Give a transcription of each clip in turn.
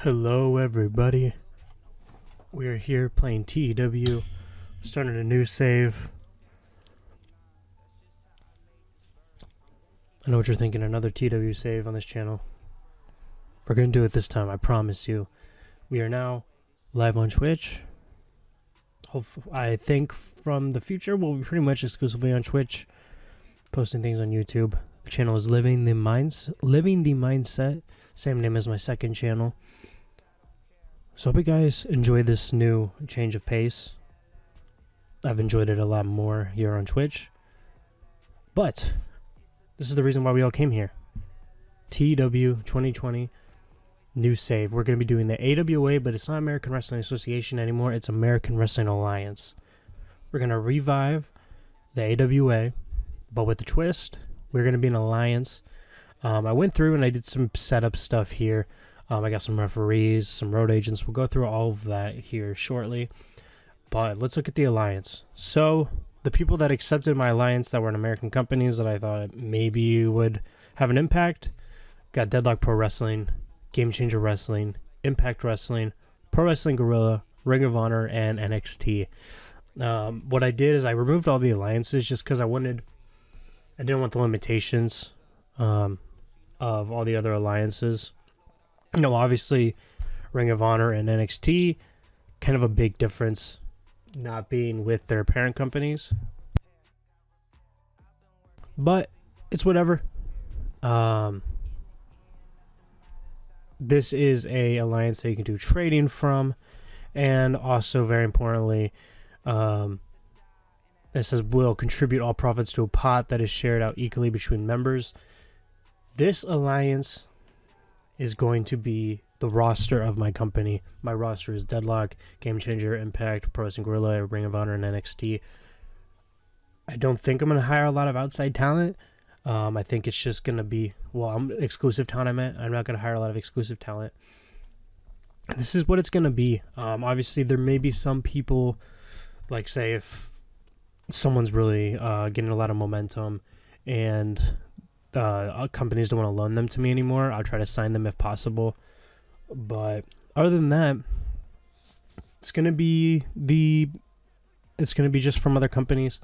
Hello everybody, we are here playing TEW, starting a new save. I know what you're thinking, another TEW save on this channel. We're going to do it this time, I promise you. We are now live on Twitch. I think from the future we'll be pretty much exclusively on Twitch, posting things on YouTube. The channel is Living the Mindset, same name as my second channel. So I hope you guys enjoy this new change of pace. I've enjoyed it a lot more here on Twitch. But this is the reason why we all came here. TEW 2020 new save. We're going to be doing the AWA, but it's not American Wrestling Association anymore. It's American Wrestling Alliance. We're going to revive the AWA, but with a twist. We're going to be an alliance. I went through and I did some setup stuff here. I got some referees, some road agents. We'll go through all of that here shortly. But let's look at the alliance. So the people that accepted my alliance that were in American companies that I thought maybe would have an impact, got Deadlock Pro Wrestling, Game Changer Wrestling, Impact Wrestling, Pro Wrestling Guerrilla, Ring of Honor, and NXT. What I did is I removed all the alliances just because I didn't want the limitations of all the other alliances. You know, obviously, Ring of Honor and NXT, kind of a big difference not being with their parent companies. But it's whatever. This is a alliance that you can do trading from, and also very importantly, it says will contribute all profits to a pot that is shared out equally between members. This alliance is going to be the roster of my company. My roster is Deadlock, Game Changer, Impact, Pro Wrestling Guerrilla, Ring of Honor, and NXT. I don't think I'm going to hire a lot of outside talent. I think it's just going to be, exclusive talent I'm not going to hire a lot of exclusive talent. This is what it's going to be. Obviously, there may be some people, like say if someone's really getting a lot of momentum and companies don't want to loan them to me anymore, I'll try to sign them if possible. But other than that, it's gonna be just from other companies.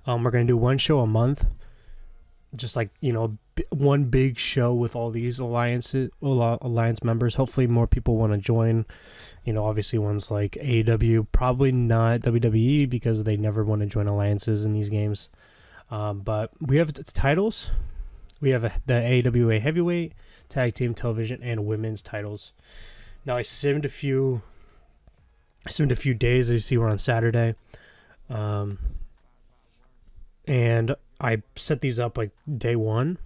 We're gonna do one show a month, just like, you know, one big show with all these alliance members. Hopefully more people want to join. You know, obviously ones like AEW, probably not WWE because they never want to join alliances in these games. But we have titles. We have the AWA Heavyweight, Tag Team, Television, and Women's titles. Now I simmed a few days. As you see, we're on Saturday, and I set these up like day one,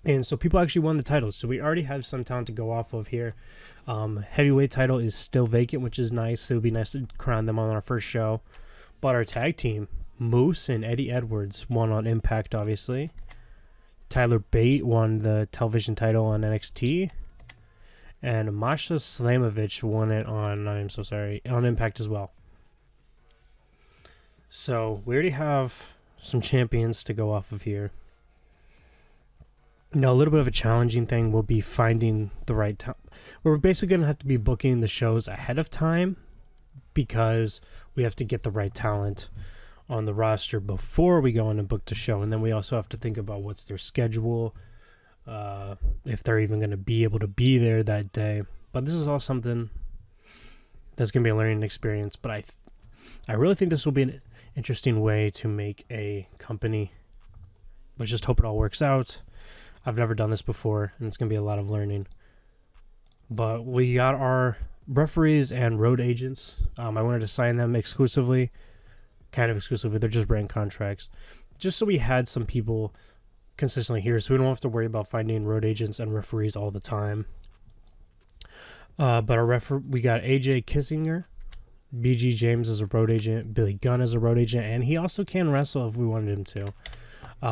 and so people actually won the titles. So we already have some talent to go off of here. Heavyweight title is still vacant, which is nice. It would be nice to crown them on our first show. But our tag team, Moose and Eddie Edwards, won on Impact, obviously. Tyler Bate won the television title on NXT, and Masha Slamovich won it on Impact as well. So we already have some champions to go off of here. Now, a little bit of a challenging thing will be finding the right time. We're basically going to have to be booking the shows ahead of time because we have to get the right talent on the roster before we go in and book the show. And then we also have to think about what's their schedule, if they're even going to be able to be there that day. But this is all something that's going to be a learning experience. But I really think this will be an interesting way to make a company. But just hope it all works out. I've never done this before, and it's going to be a lot of learning. But we got our referees and road agents. I wanted to sign them exclusively. Kind of exclusively. They're just brand contracts. Just so we had some people consistently here, so we don't have to worry about finding road agents and referees all the time. But we got AJ Kissinger, BG James as a road agent, Billy Gunn as a road agent, and he also can wrestle if we wanted him to.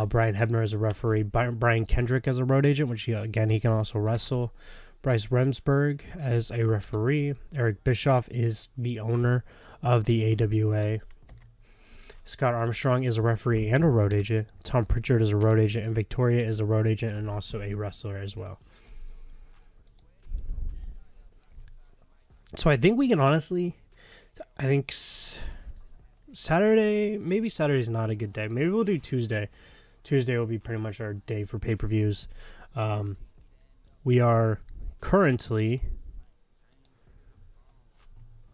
Brian Hebner as a referee, Brian Kendrick as a road agent, which he can also wrestle. Bryce Remsburg as a referee. Eric Bischoff is the owner of the AWA. Scott Armstrong is a referee and a road agent. Tom Pritchard is a road agent, and Victoria is a road agent and also a wrestler as well. So I think we can honestly, I think Saturday, maybe Saturday's not a good day. Maybe we'll do Tuesday. Tuesday will be pretty much our day for pay-per-views. We are currently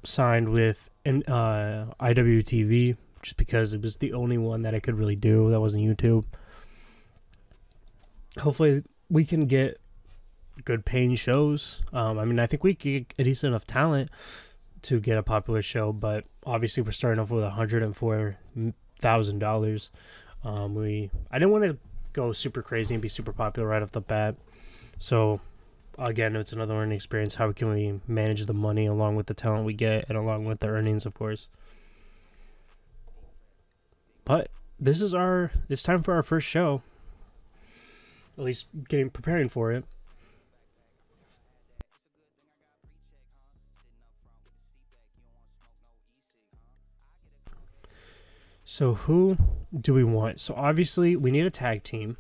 signed with an IWTV just because it was the only one that I could really do that wasn't YouTube. Hopefully we can get good paying shows. I mean, I think we get a decent enough talent to get a popular show, but obviously we're starting off with $104,000. I didn't want to go super crazy and be super popular right off the bat. So again, it's another learning experience. How can we manage the money along with the talent we get and along with the earnings, of course. But it's time for our first show. At least preparing for it. So who do we want? So obviously we need a tag team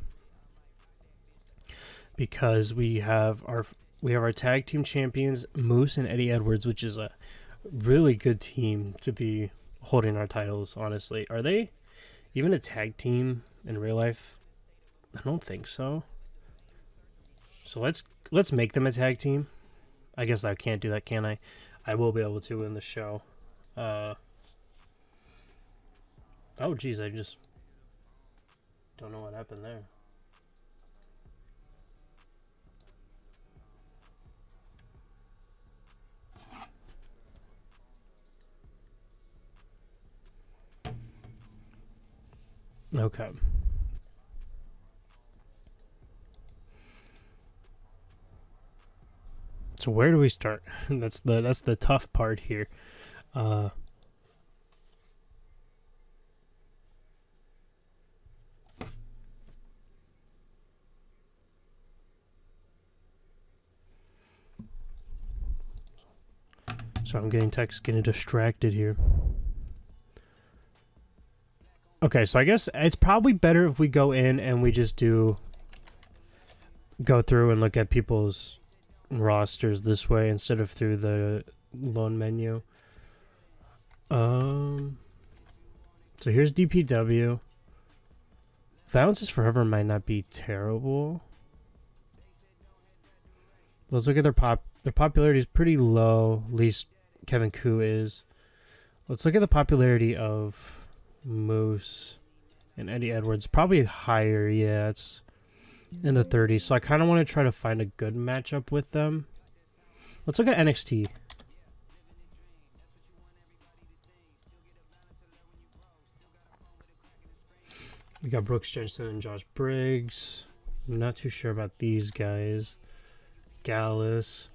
because we have our tag team champions Moose and Eddie Edwards, which is a really good team to be holding our titles. Honestly, are they even a tag team in real life? I don't think so. So let's make them a tag team. I guess I can't do that, can I? I will be able to in the show. Oh, geez, I just don't know what happened there. Okay. So where do we start? That's the tough part here. So I'm getting text, getting distracted here. Okay, so I guess it's probably better if we go in and we just go through and look at people's rosters this way instead of through the loan menu. So here's DPW. Violence is Forever might not be terrible. Let's look at their popularity is pretty low. At least Kevin Koo is. Let's look at the popularity of Moose and Eddie Edwards. Probably higher, yeah. It's in the 30s. So I kind of want to try to find a good matchup with them. Let's look at NXT. We got Brooks Jensen and Josh Briggs. I'm not too sure about these guys. Gallus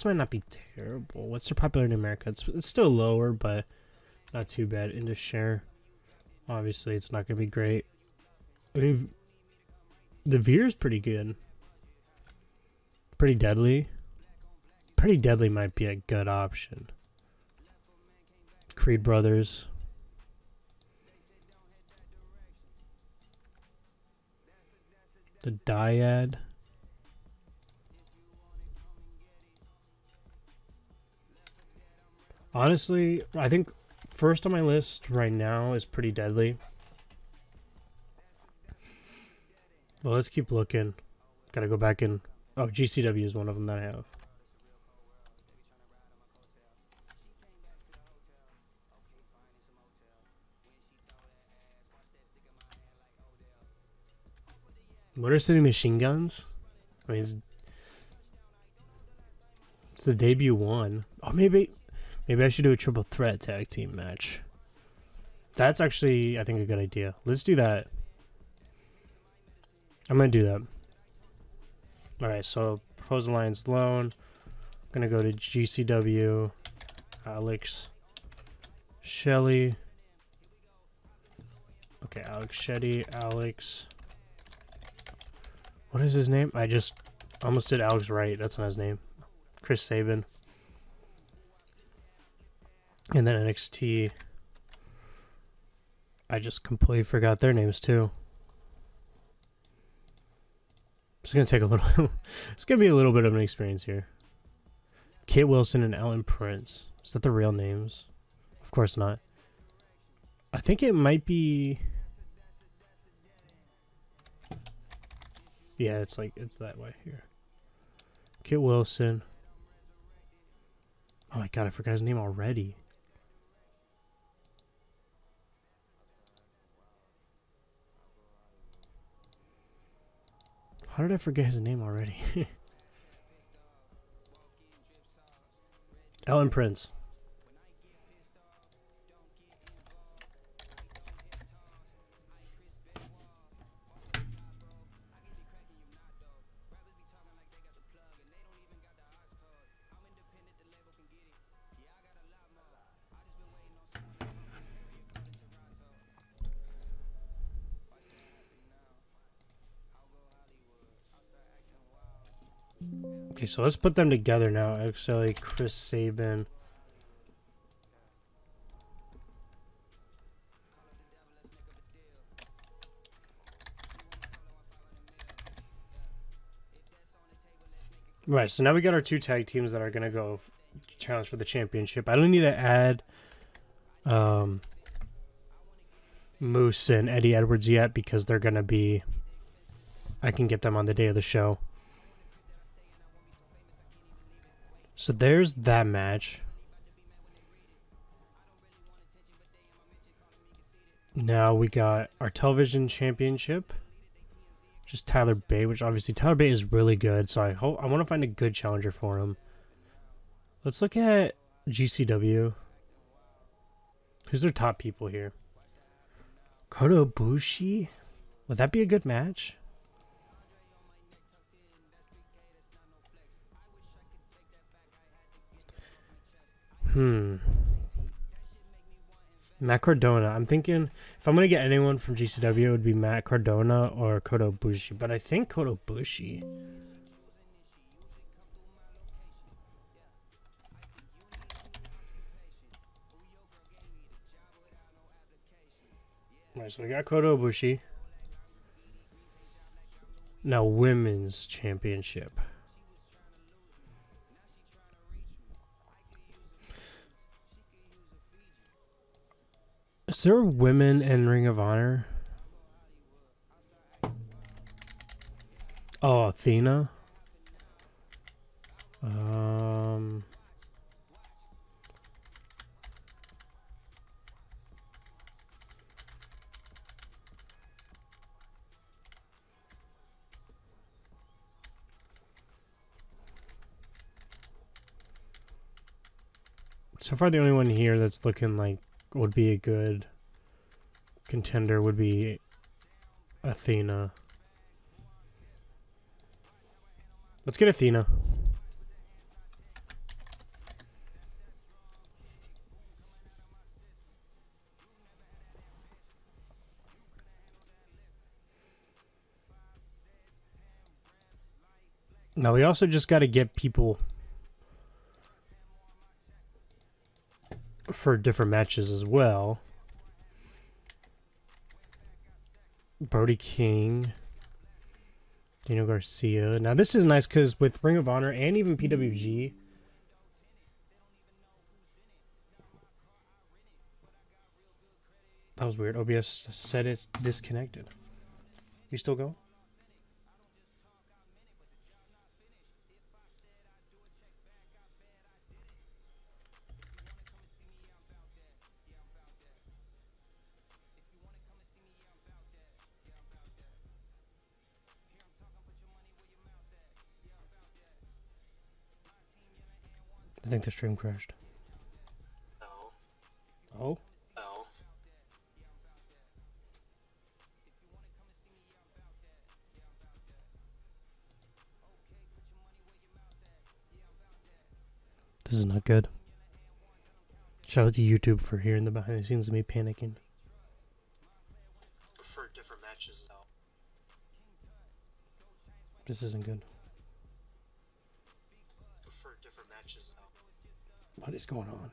might not be terrible. What's their popularity in America? It's still lower, but not too bad. Into share. Obviously, it's not going to be great. I mean, the Veer is pretty good. Pretty Deadly. Pretty Deadly might be a good option. Creed Brothers. The Dyad. Honestly, I think first on my list right now is Pretty Deadly. Well, let's keep looking. Gotta go back in. Oh, GCW is one of them that I have. Motor City Machine Guns? I mean, it's the debut one. Oh, maybe I should do a triple threat tag team match. That's actually, I think, a good idea. Let's do that. I'm going to do that. Alright, so Proposed Alliance Loan. I'm going to go to GCW. Alex Shelley. Okay, Alex Shetty. Alex. What is his name? I just almost did Alex Wright. That's not his name. Chris Sabin. And then NXT. I just completely forgot their names too. It's gonna take a little. It's gonna be a little bit of an experience here. Kit Wilson and Ellen Prince. Is that the real names? Of course not. I think it might be... Yeah, it's like, it's that way here. Kit Wilson. Oh my god, I forgot his name already. How did I forget his name already? Ellen Prince. Okay, so let's put them together now. Actually, Chris Sabin. Right, so now we got our 2 tag teams that are going to go challenge for the championship. I don't need to add Moose and Eddie Edwards yet because they're going to be... I can get them on the day of the show. So there's that match. Now we got our television championship. Just Tyler Bate, which obviously Tyler Bate is really good. So I want to find a good challenger for him. Let's look at GCW. Who's their top people here? Kota Ibushi? Would that be a good match? Matt Cardona. I'm thinking if I'm going to get anyone from GCW, it would be Matt Cardona or Kota Ibushi. But I think Kota Ibushi. Alright, so we got Kota Ibushi. Now, women's championship. Is there women in Ring of Honor? Oh, Athena. So far, the only one here that's looking like would be a good contender would be Athena. Let's get Athena. Now we also just got to get people for different matches as well. Brody King, Daniel Garcia. Now this is nice because with Ring of Honor and even PWG, that was weird. OBS said it's disconnected. You still go? I think the stream crashed. Oh? This is not good. Shout out to YouTube for hearing the behind the scenes of me panicking. For different matches. This isn't good. For different matches. What is going on?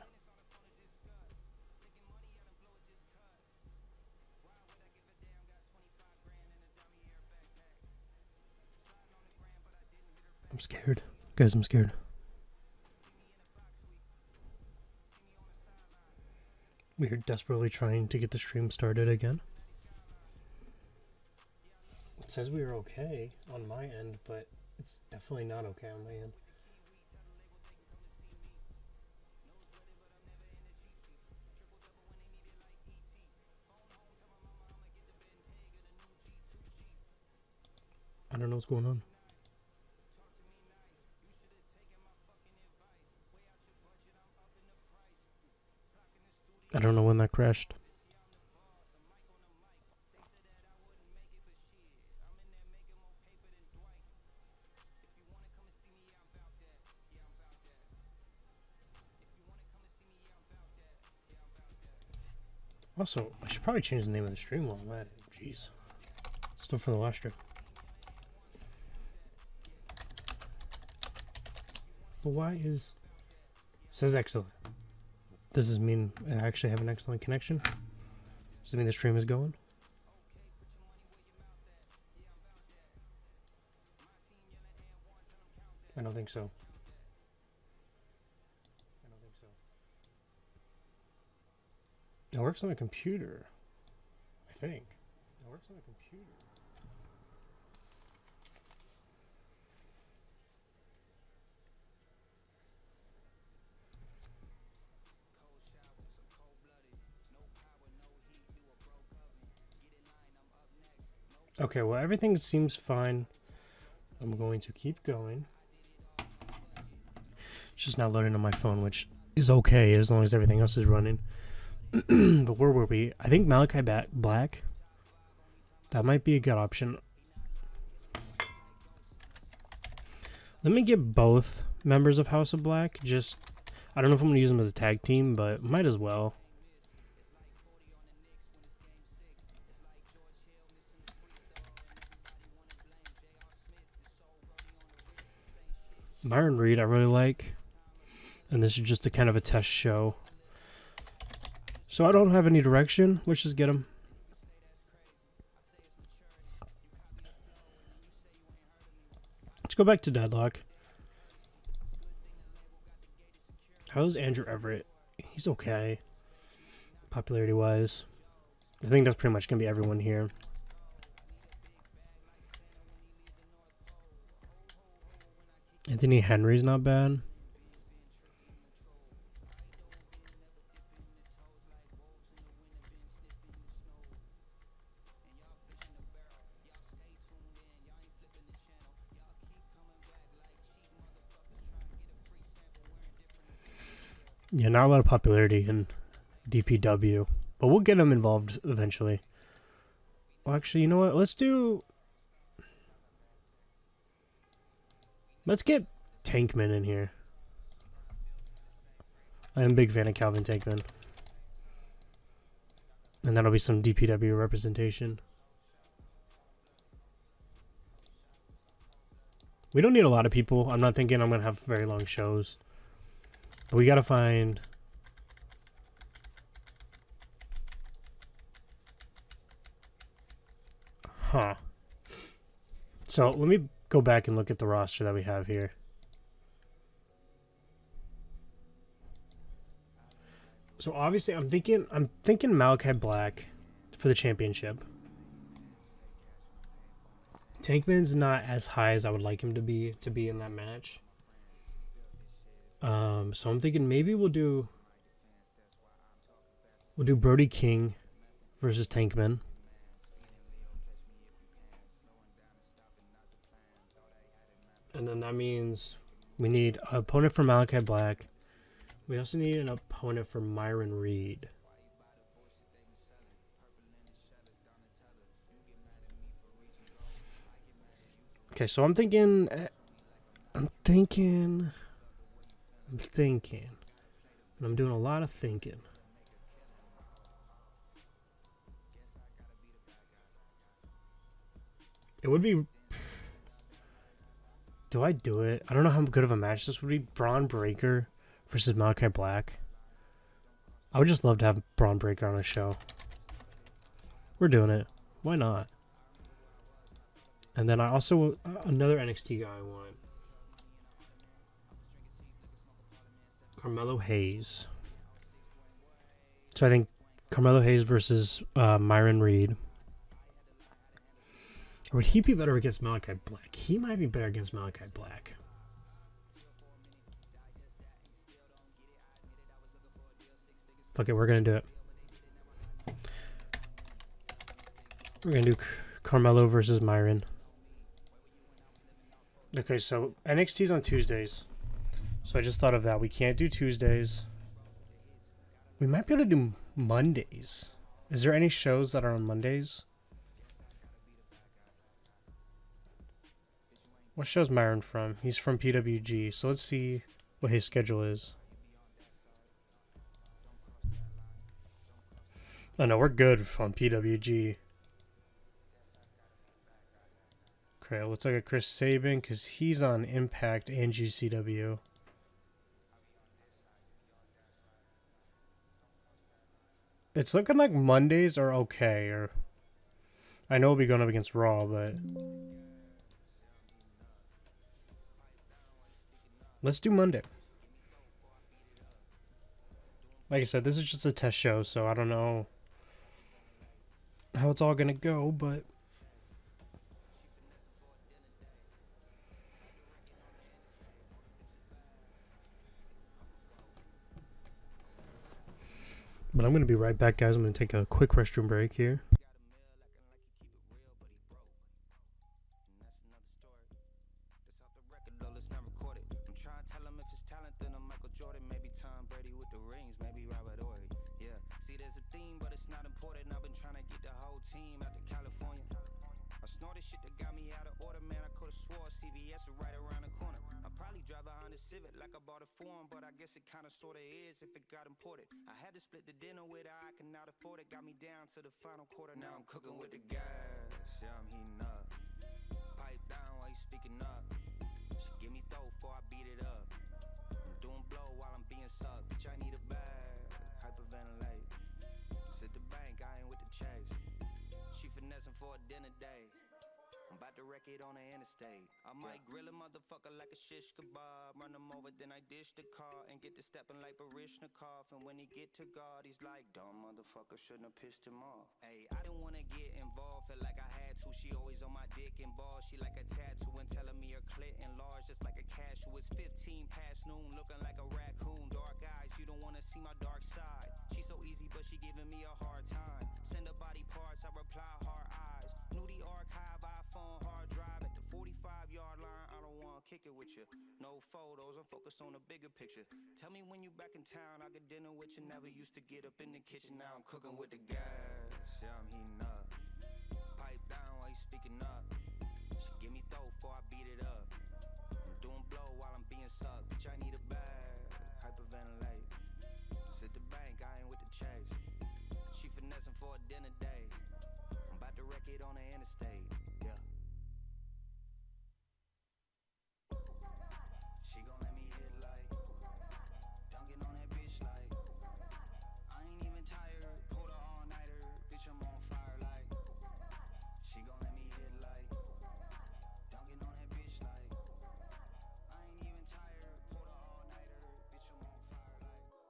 I'm scared. Guys, I'm scared. We are desperately trying to get the stream started again. It says we are okay on my end, but it's definitely not okay on my end. I don't know what's going on. I don't know when that crashed. Also, I should probably change the name of the stream while I'm at it. Jeez. Still from the last stream. But why is... It says excellent. Does this mean I actually have an excellent connection? Does it mean the stream is going? I don't think so. It works on a computer. I think. It works on a computer. Okay, well, everything seems fine. I'm going to keep going. It's just not loading on my phone, which is okay as long as everything else is running. But where were we? I think Malachi Black. That might be a good option. Let me get both members of House of Black. Just, I don't know if I'm going to use them as a tag team, but might as well. Myron Reed I really like. And this is just a kind of a test show. So I don't have any direction. Let's just get him. Let's go back to Deadlock. How's Andrew Everett? He's okay. Popularity wise. I think that's pretty much going to be everyone here. Anthony Henry's not bad. Yeah, not a lot of popularity in DPW, but we'll get them involved eventually. Well, actually, you know what? Let's get Tankman in here. I am a big fan of Calvin Tankman. And that'll be some DPW representation. We don't need a lot of people. I'm not thinking I'm going to have very long shows. But we got to find... Huh. So let me go back and look at the roster that we have here. So obviously I'm thinking Malachi Black for the championship. Tankman's not as high as I would like him to be in that match. So I'm thinking maybe we'll do Brody King versus Tankman. And then that means we need an opponent for Malachi Black. We also need an opponent for Myron Reed. Okay, so I'm thinking, and I'm doing a lot of thinking. It would be... Do I do it? I don't know how good of a match this would be. Braun Breaker versus Malachi Black. I would just love to have Braun Breaker on a show. We're doing it. Why not? And then I also... another NXT guy I want. Carmelo Hayes. So I think Carmelo Hayes versus Myron Reed. Or would he be better against Malachi Black? He might be better against Malachi Black. Fuck it, we're going to do it. We're going to do Carmelo versus Myron. Okay, so NXT's on Tuesdays. So I just thought of that. We can't do Tuesdays. We might be able to do Mondays. Is there any shows that are on Mondays? What show's Myron from? He's from PWG. So let's see what his schedule is. Oh no, we're good on PWG. Okay, looks like a Chris Sabin because he's on Impact and GCW. It's looking like Mondays are okay. Or I know we'll be going up against Raw, but let's do Monday. Like I said, this is just a test show, so I don't know how it's all gonna go, but I'm gonna be right back, guys. I'm gonna take a quick restroom break here. Like I bought a form, but I guess it kinda sorta is if it got imported. I had to split the dinner with her, I cannot afford it. Got me down to the final quarter, now I'm cooking with the gas. Yeah, I'm heating up. Pipe down while you speaking up. She give me throw before I beat it up. I'm doing blow while I'm being sucked. Bitch, I need a bag. Hyperventilate. It's at the bank, I ain't with the chase. She finessing for a dinner date. I'm about to wreck it on the interstate. I might grill a motherfucker like a shish kebab. Run him over, then I dish the car and get to stepping like Barishnikov. And when he get to God, he's like, dumb motherfucker, shouldn't have pissed him off. Hey, I didn't wanna get involved, felt like I had to. She always on my dick and balls. She like a tattoo and telling me her clit enlarged just like a cashew. It's 15 past noon, looking like a raccoon. Dark eyes, you don't wanna see my dark side. She so easy, but she giving me a hard time. Send her body parts, I reply hard eyes. Knew the archive, iPhone hard drive at the 45-yard line. I don't wanna kick it with you. No photos, I'm focused on the bigger picture. Tell me when you back in town, I'll get dinner with you. Never used to get up in the kitchen, now I'm cooking with the gas. Yeah, I'm heating up. Pipe down while you speaking up. She give me throw before I beat it up. I'm doing blow while I'm being sucked. Bitch, I need a bag. Hyperventilate. It's at the bank, I ain't with the chase. She finessing for a dinner date. I'm about to wreck it on the interstate. Yeah. She gon' let me hit like dunking on that bitch like I ain't even tired. Pulled her all-nighter. Bitch, I'm on fire like she gon' let me hit like dunking on that bitch like I ain't even tired. Pulled her all-nighter. Bitch, I'm on fire like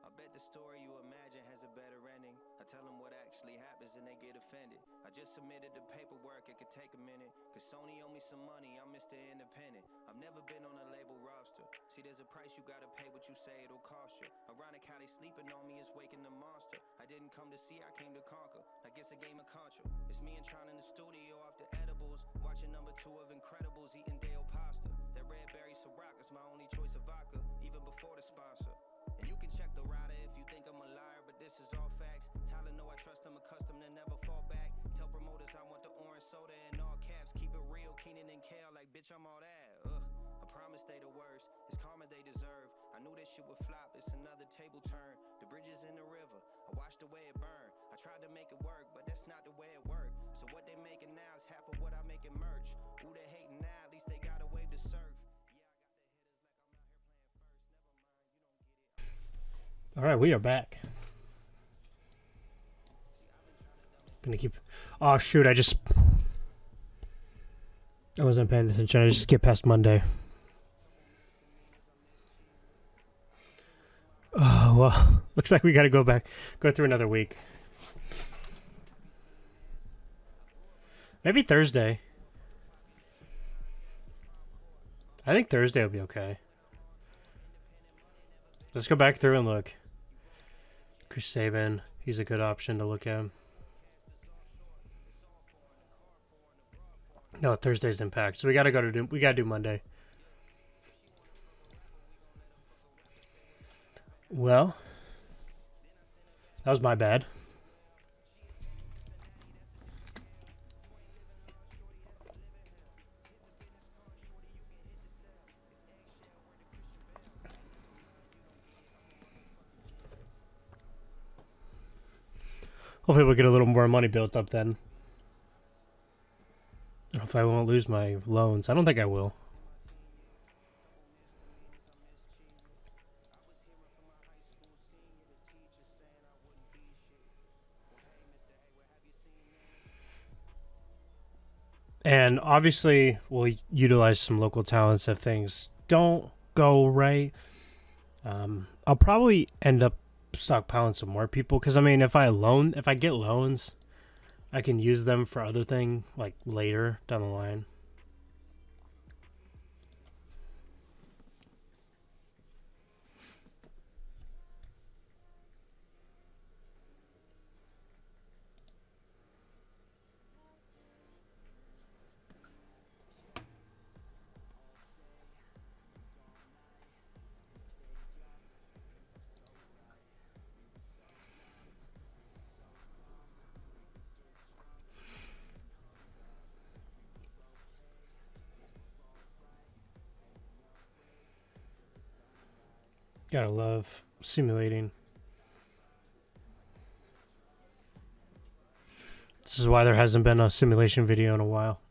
I bet the story you imagine has a better ending. I tell them what actually happens and they get offended. I just submitted the paperwork, it could take a minute. Cause Sony owe me some money, I'm Mr. Independent. I've never been on a label roster. See, there's a price you gotta pay what you say it'll cost you. Ironic how they sleeping on me is waking the monster. I didn't come to see, I came to conquer. Like it's a game of Contra. It's me and Tron in the studio off the edibles. Watching number 2 of Incredibles, eating Dale pasta. That red berry Ciroc is my only choice of vodka, even before the sponsor. And you can check the rider if you think I'm a liar, but this is all facts. Tyler know I trust him, accustomed to never fall back. Tell promoters I want the orange soda in all caps. Keep it real, Keenan and Kel, like bitch I'm all that. I promise they the worst, it's karma they deserve. I knew this shit would flop, it's another table turn. The bridges in the river, I watched the way it burn. I tried to make it work, but that's not the way it worked. So what they making now is half of what I make in merch. Ooh, they hating now, at least they got a wave to surf. All right, we are back. Gonna keep. Oh shoot! I wasn't paying attention. I just skipped past Monday. Oh, well, looks like we got to go through another week. Maybe Thursday. I think Thursday will be okay. Let's go back through and look. Chris Sabin, he's a good option to look at. No, Thursday's Impact, so we gotta do Monday. Well, that was my bad. Hopefully we'll get a little more money built up then. I don't know if I won't lose my loans. I don't think I will. And obviously, we'll utilize some local talents if things don't go right. I'll probably end up stockpiling some more people because I mean, if I get loans, I can use them for other thing like later down the line. Gotta love simulating. This is why there hasn't been a simulation video in a while.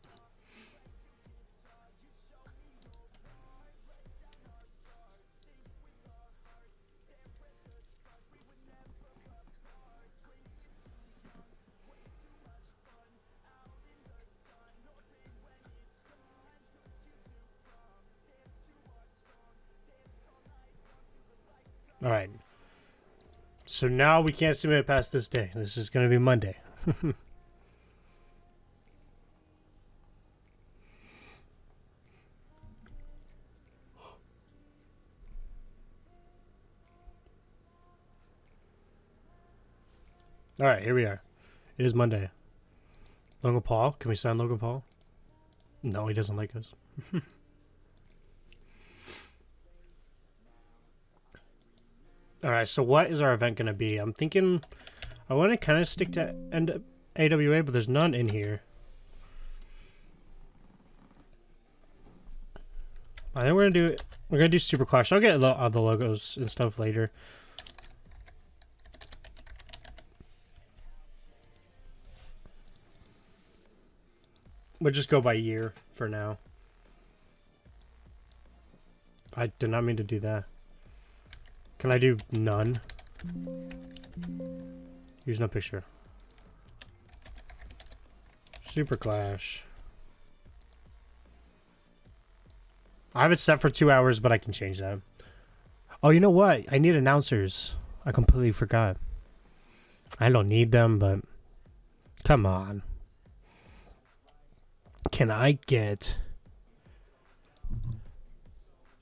All right. So now we can't simulate past this day. This is going to be Monday. All right, here we are. It is Monday. Logan Paul. Can we sign Logan Paul? No, he doesn't like us. All right, so what is our event going to be? I'm thinking I want to kind of stick to AWA, but there's none in here. I think we're gonna do Super Clash. I'll get the logos and stuff later. We'll just go by year for now. I did not mean to do that. Can I do none? Use no picture. Super Clash. I have it set for 2 hours, but I can change that. Oh, you know what? I need announcers. I completely forgot. I don't need them, but come on. Can I get...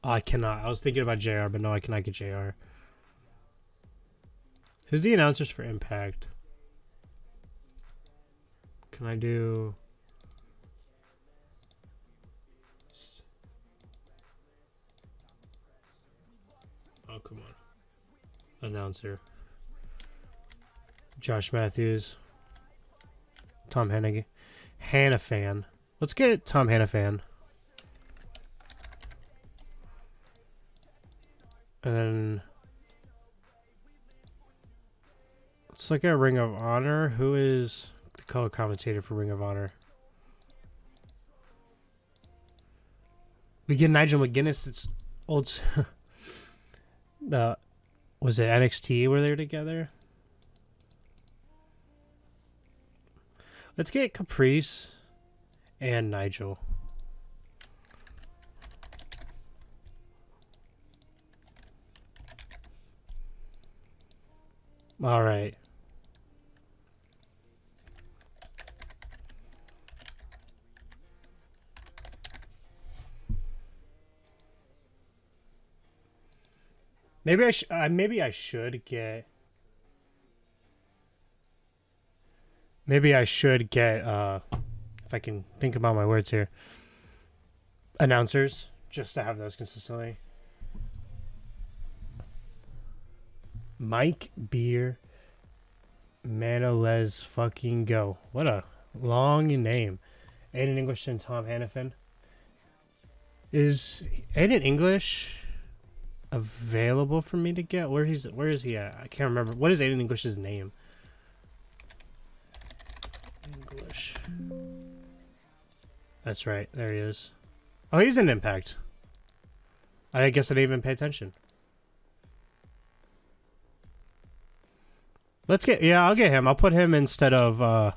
Oh, I cannot. I was thinking about JR, but no, I cannot get JR. Who's the announcers for Impact? Can I do... Oh, come on. Announcer. Josh Matthews. Tom Hannafan. Let's get Tom Hannafan. And then... Let's look at Ring of Honor. Who is the color commentator for Ring of Honor? We get Nigel McGuinness. It's old... was it NXT where they're together? Let's get Caprice and Nigel. All right. Maybe I should get. Maybe I should get. If I can think about my words here. Announcers, just to have those consistently. Mike Beer Manolez fucking go. What a long name. Aiden English and Tom Hannafin. Is Aiden English available for me to get? Where is he at? I can't remember. What is Aiden English's name? English. That's right. There he is. Oh, he's an Impact. I guess I didn't even pay attention. I'll get him. I'll put him instead of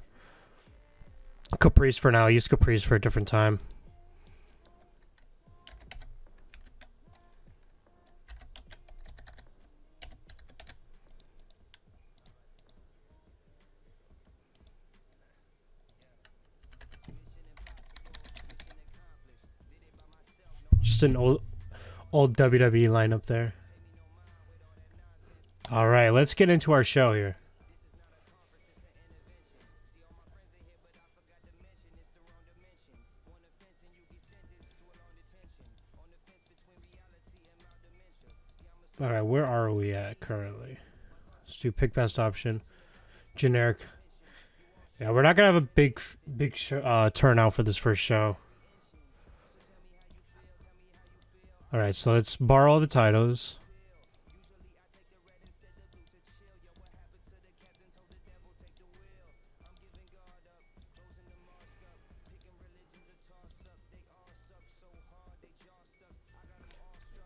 Caprice for now. I'll use Caprice for a different time. Just an old WWE lineup there. All right, let's get into our show here. All right, where are we at currently? Let's do pick best option. Generic. Yeah, we're not gonna have a big turnout for this first show. All right, so let's borrow the titles.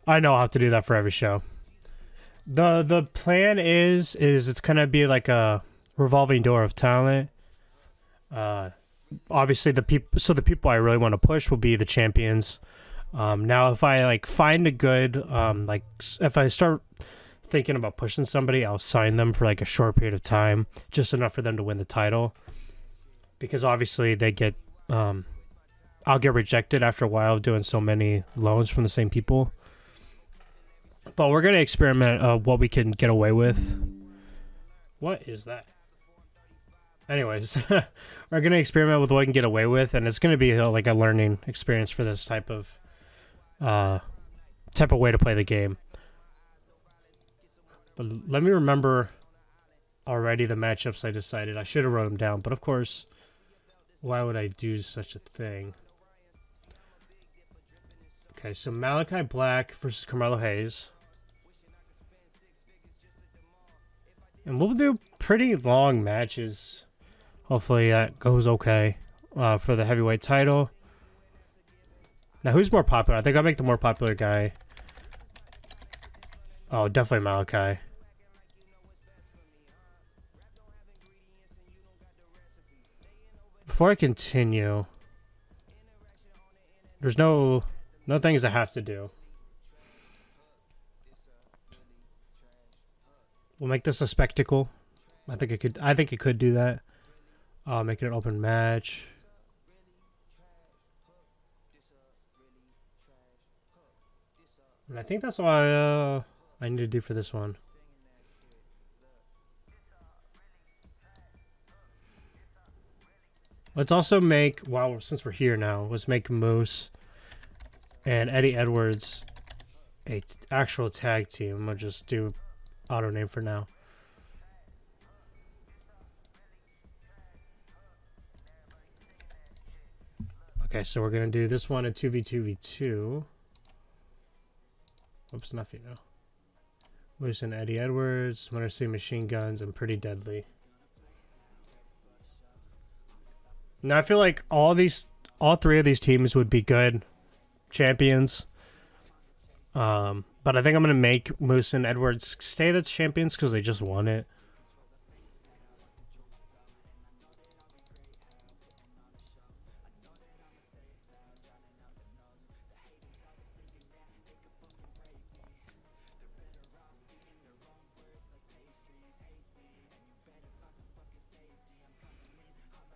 I know I'll have to do that for every show. The plan is it's gonna be like a revolving door of talent. Obviously the people I really want to push will be the champions. Now if I like find a good like if I start thinking about pushing somebody, I'll sign them for like a short period of time, just enough for them to win the title. Because obviously they get I'll get rejected after a while of doing so many loans from the same people. But we're going to experiment what we can get away with. What is that? Anyways, we're going to experiment with what we can get away with, and it's going to be like a learning experience for this type of way to play the game. But let me remember already the matchups I decided. I should have wrote them down, but of course, why would I do such a thing? Okay, so Malachi Black versus Carmelo Hayes. And we'll do pretty long matches. Hopefully that goes okay for the heavyweight title. Now, who's more popular? I think I'll make the more popular guy. Oh, definitely Malachi. Before I continue, there's no things I have to do. We'll make this a spectacle. I think it could do that. Make it an open match. And I think that's all I need to do for this one. Let's also make, since we're here now, let's make Moose and Eddie Edwards a actual tag team. I'm going to just do auto name for now. Okay, so we're going to do this one a 2v2v2. Oops, nothing now. Moose and Eddie Edwards, Winter City Machine Guns, and Pretty Deadly. Now I feel like all three of these teams would be good champions. But I think I'm gonna make Moose and Edwards stay as champions because they just won it.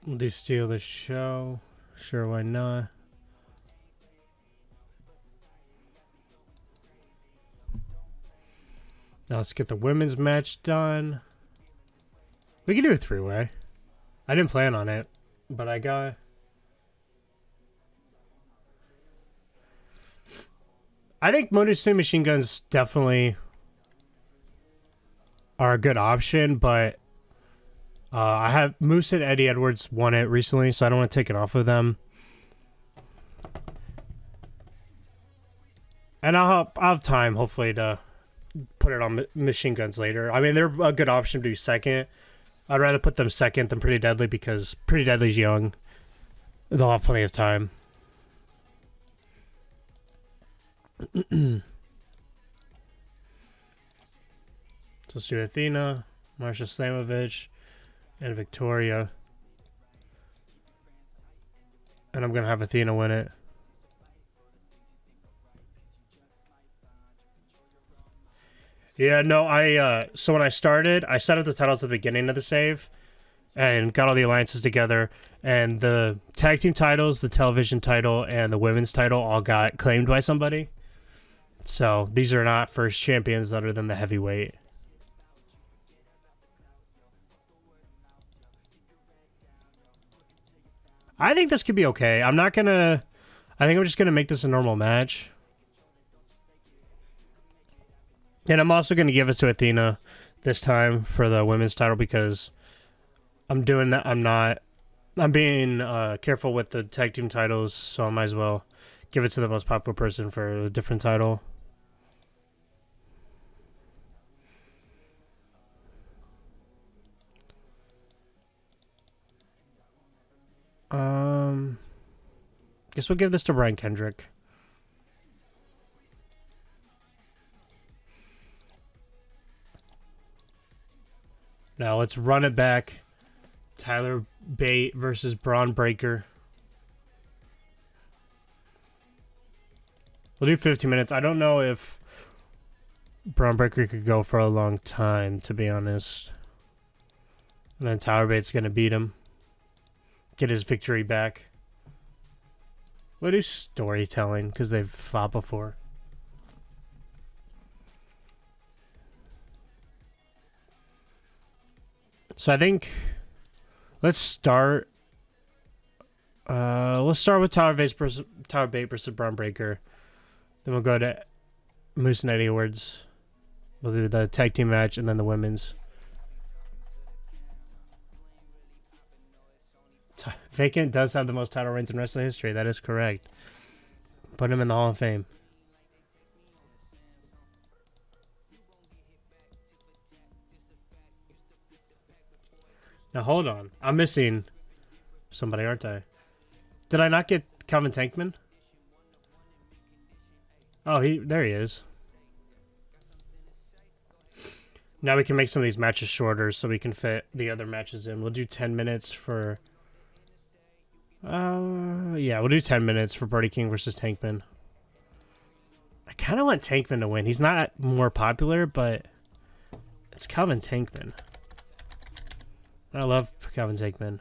We'll do steal the show. Sure, why not? Now let's get the women's match done. We can do a three-way. I didn't plan on it, but I got... I think Motor City Machine Guns definitely are a good option, but I have Moose and Eddie Edwards won it recently, so I don't want to take it off of them. And I'll have time, hopefully, to put it on Machine Guns later. I mean, they're a good option to do second. I'd rather put them second than Pretty Deadly because Pretty Deadly's young. They'll have plenty of time. So let's do Athena, Marsha Slamovich, and Victoria. And I'm going to have Athena win it. Yeah, no, so when I started, I set up the titles at the beginning of the save and got all the alliances together, and the tag team titles, the television title, and the women's title all got claimed by somebody. So these are not first champions other than the heavyweight. I think this could be okay. I think I'm just gonna make this a normal match. And I'm also going to give it to Athena this time for the women's title because I'm doing that. I'm being careful with the tag team titles, so I might as well give it to the most popular person for a different title. Guess we'll give this to Brian Kendrick. Now let's run it back. Tyler Bate versus Braun Breaker. We'll do 15 minutes. I don't know if Braun Breaker could go for a long time, to be honest. And then Tyler Bate's going to beat him. Get his victory back. We'll do storytelling, because they've fought before. So I think let's start. Let's start with Tyler Bate versus Braun Breaker. Then we'll go to Moose and Eddie Edwards. We'll do the tag team match and then the women's. Vacant does have the most title reigns in wrestling history. That is correct. Put him in the Hall of Fame. Now hold on. I'm missing somebody, aren't I? Did I not get Calvin Tankman? Oh, there he is. Now we can make some of these matches shorter so we can fit the other matches in. We'll do 10 minutes for... yeah, we'll do 10 minutes for Brody King versus Tankman. I kind of want Tankman to win. He's not more popular, but it's Calvin Tankman. I love Calvin Tankman.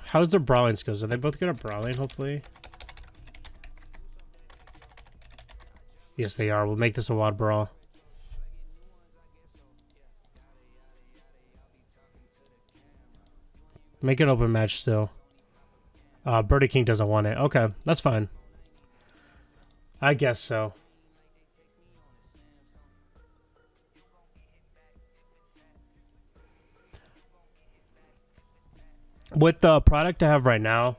How's their brawling skills? Are they both good at brawling, hopefully? Yes, they are. We'll make this a WOD brawl. Make an open match still. Brody King doesn't want it. Okay, that's fine. I guess so. With the product I have right now,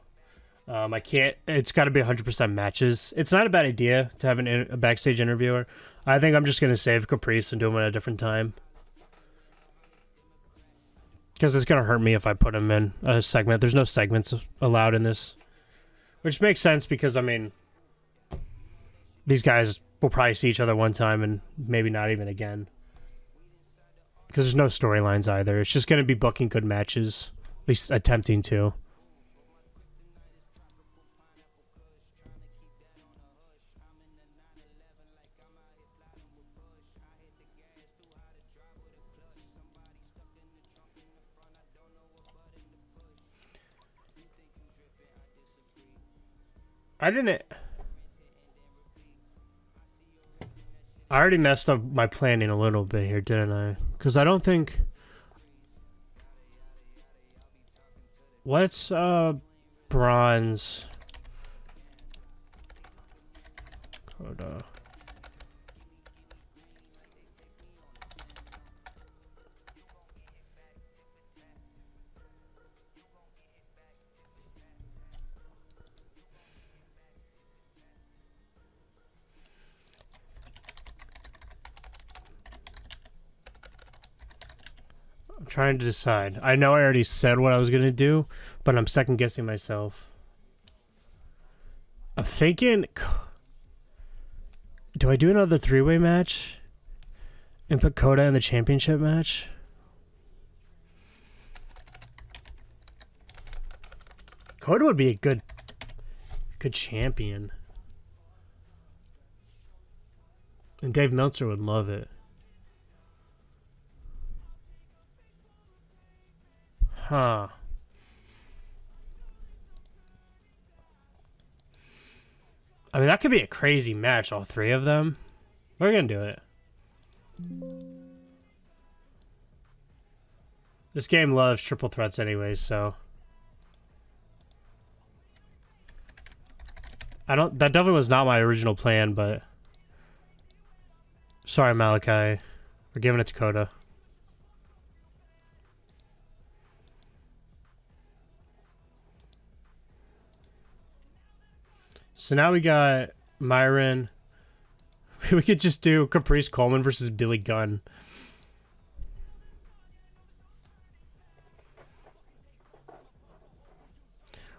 I can't. It's got to be 100% matches. It's not a bad idea to have a backstage interviewer. I think I'm just gonna save Caprice and do him at a different time because it's gonna hurt me if I put him in a segment. There's no segments allowed in this, which makes sense because I mean, these guys will probably see each other one time and maybe not even again because there's no storylines either. It's just gonna be booking good matches. At least attempting to. I didn't. I already messed up my planning a little bit here, didn't I? Because I don't think. What's bronze? Coda. I'm trying to decide. I know I already said what I was gonna do, but I'm second guessing myself. I'm thinking, do I do another three-way match and put Coda in the championship match? Coda would be a good champion. And Dave Meltzer would love it. Huh. I mean, that could be a crazy match, all three of them. We're gonna do it. This game loves triple threats anyway, so... that definitely was not my original plan, but... Sorry, Malachi. We're giving it to Coda. So now we got Myron. We could just do Caprice Coleman versus Billy Gunn.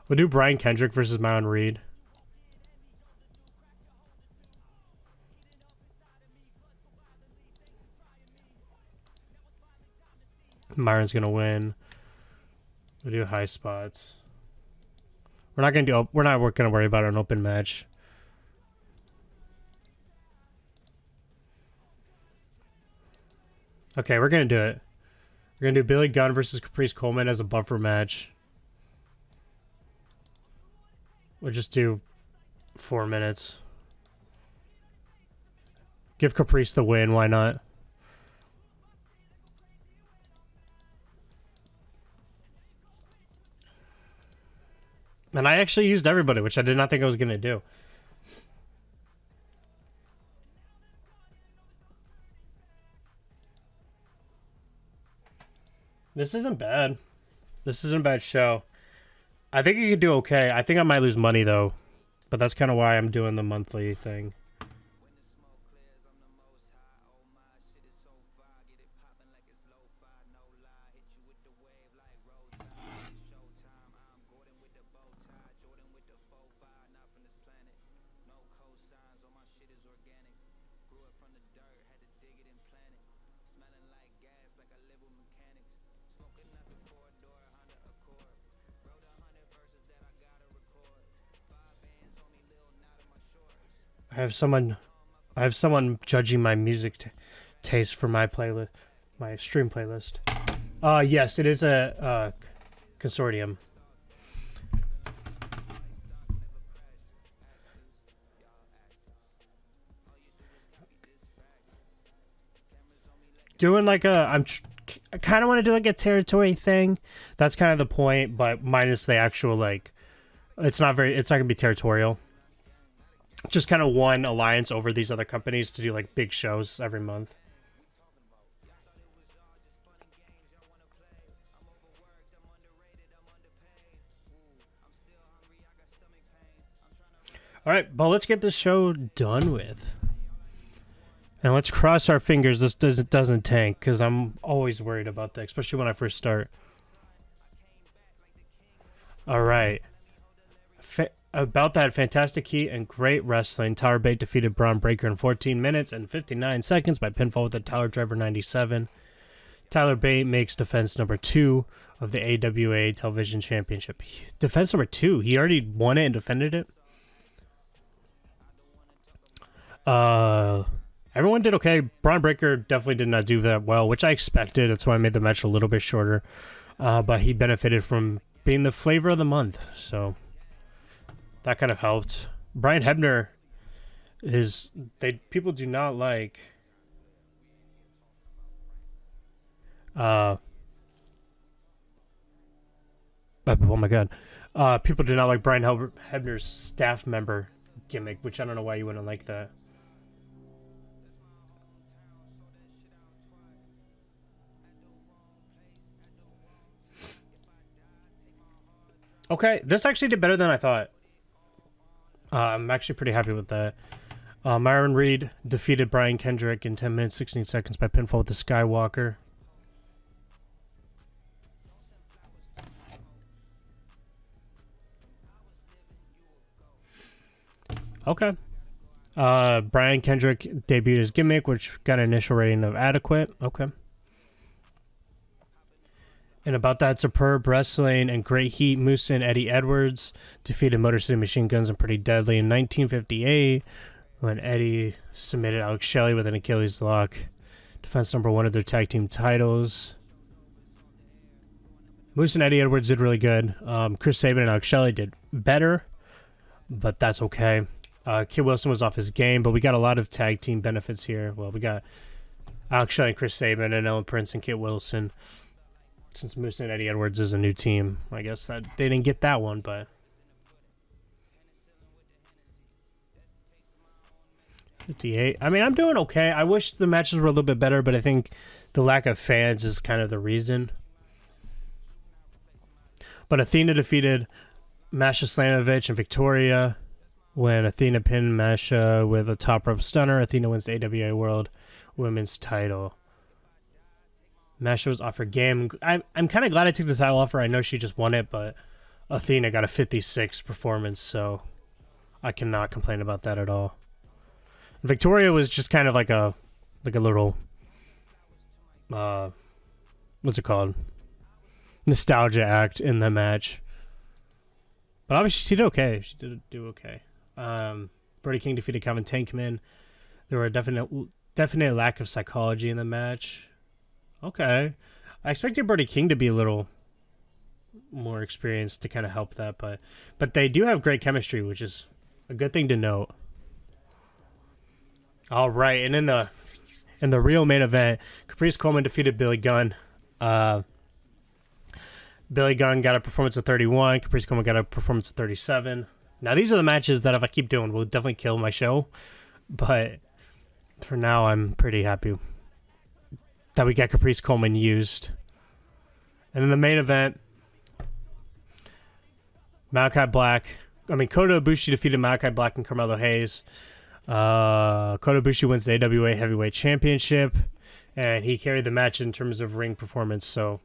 We'll do Brian Kendrick versus Myron Reed. Myron's gonna win. We'll do high spots. We're not gonna worry about an open match. Okay, we're gonna do it. We're gonna do Billy Gunn versus Caprice Coleman as a buffer match. We'll just do 4 minutes. Give Caprice the win, why not? And I actually used everybody, which I did not think I was going to do. This isn't bad. This isn't a bad show. I think you could do okay. I think I might lose money, though. But that's kind of why I'm doing the monthly thing. I have someone judging my music taste for my playlist, my stream playlist. Yes, it is a consortium. Doing like I kind of want to do like a territory thing. That's kind of the point, but minus the actual like, it's not gonna be territorial. Just kind of one alliance over these other companies to do like big shows every month. All right, but let's get this show done with. And let's cross our fingers this doesn't tank, because I'm always worried about that, especially when I first start. All right. About that fantastic heat and great wrestling, Tyler Bate defeated Braun Breaker in 14 minutes and 59 seconds by pinfall with a Tyler Driver 97. Tyler Bate makes defense number 2 of the AWA Television Championship. Defense number 2? He already won it and defended it? Everyone did okay. Braun Breaker definitely did not do that well, which I expected. That's why I made the match a little bit shorter. But he benefited from being the flavor of the month, so... that kind of helped. Brian Hebner people do not like oh my god. People do not like Brian Hebner's staff member gimmick, which I don't know why you wouldn't like that. Okay, this actually did better than I thought. I'm actually pretty happy with that. Myron Reed defeated Brian Kendrick in 10 minutes 16 seconds by pinfall with the Skywalker. Okay. Brian Kendrick debuted his gimmick, which got an initial rating of adequate. Okay. And about that superb wrestling and great heat, Moose and Eddie Edwards defeated Motor City Machine Guns and Pretty Deadly in 1958 when Eddie submitted Alex Shelley with an Achilles lock. Defense number 1 of their tag team titles. Moose and Eddie Edwards did really good. Chris Sabin and Alex Shelley did better, but that's okay. Kid Wilson was off his game, but we got a lot of tag team benefits here. Well, we got Alex Shelley and Chris Sabin and Ellen Prince and Kid Wilson. Since Moose and Eddie Edwards is a new team, I guess that they didn't get that one, but 58. I mean, I'm doing okay. I wish the matches were a little bit better, but I think the lack of fans is kind of the reason. But Athena defeated Masha Slamovich and Victoria when Athena pinned Masha with a top rope stunner. Athena wins the AWA World Women's title. Masha was off her game. I'm kind of glad I took the title off her. I know she just won it, but Athena got a 56 performance, so I cannot complain about that at all. Victoria was just kind of like a little what's it called? Nostalgia act in the match. But obviously she did okay. She did do okay. Brody King defeated Calvin Tankman. There were definite lack of psychology in the match. Okay. I expected Brody King to be a little more experienced to kind of help that, but they do have great chemistry, which is a good thing to note. All right, and in the real main event, Caprice Coleman defeated Billy Gunn. Billy Gunn got a performance of 31. Caprice Coleman got a performance of 37. Now, these are the matches that if I keep doing will definitely kill my show, but for now, I'm pretty happy that we got Caprice Coleman used. And in the main event, Kota Ibushi defeated Malachi Black and Carmelo Hayes. Kota Ibushi wins the AWA Heavyweight Championship, and he carried the match in terms of ring performance, so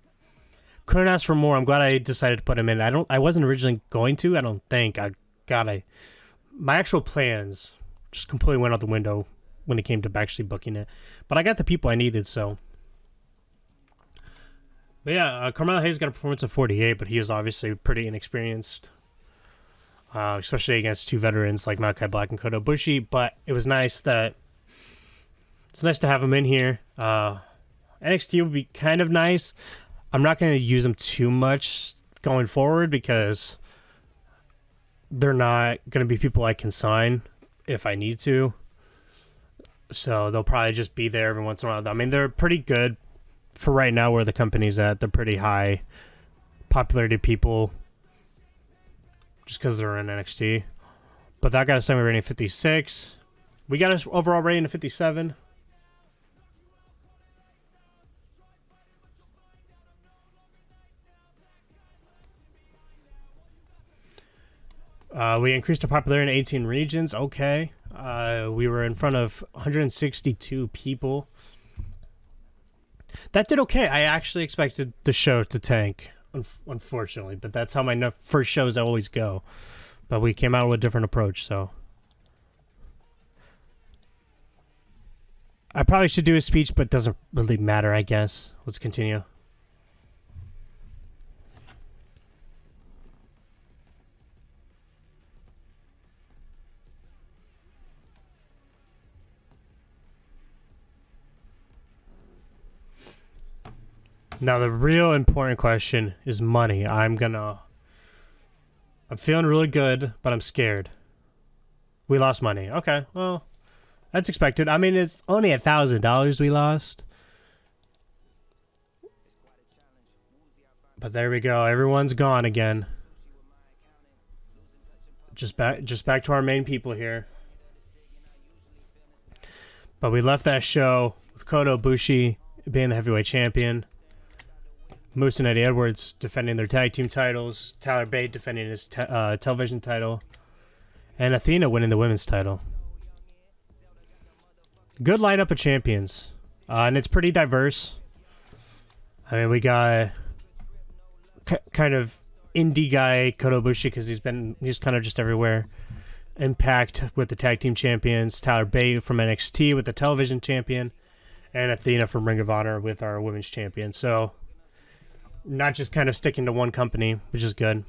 couldn't ask for more. I'm glad I decided to put him in. I wasn't originally going to. I don't think. My actual plans just completely went out the window when it came to actually booking it. But I got the people I needed, so. But yeah, Carmelo Hayes got a performance of 48, but he was obviously pretty inexperienced, especially against two veterans like Malachi Black and Kota Ibushi. But it's nice to have him in here. NXT would be kind of nice. I'm not going to use them too much going forward because they're not going to be people I can sign if I need to. So they'll probably just be there every once in a while. I mean, they're pretty good for right now where the company's at. They're pretty high popularity people just because they're in NXT. But that got a semi rating of 56. We got an overall rating of 57. We increased our popularity in 18 regions. Okay. We were in front of 162 people. That did okay. I actually expected the show to tank, unfortunately. But that's how my first shows always go. But we came out with a different approach, so. I probably should do a speech, but it doesn't really matter, I guess. Let's continue. Now, the real important question is money. I'm going to I'm feeling really good, but I'm scared. We lost money. Okay, well, that's expected. I mean, it's only $1,000 we lost. But there we go. Everyone's gone again. Just back to our main people here. But we left that show with Kota Ibushi being the heavyweight champion. Moose and Eddie Edwards defending their tag team titles. Tyler Bate defending his television title. And Athena winning the women's title. Good lineup of champions. And it's pretty diverse. I mean, we got kind of indie guy Kota Ibushi because he's kind of just everywhere. Impact with the tag team champions. Tyler Bate from NXT with the television champion. And Athena from Ring of Honor with our women's champion. So not just kind of sticking to one company, which is good.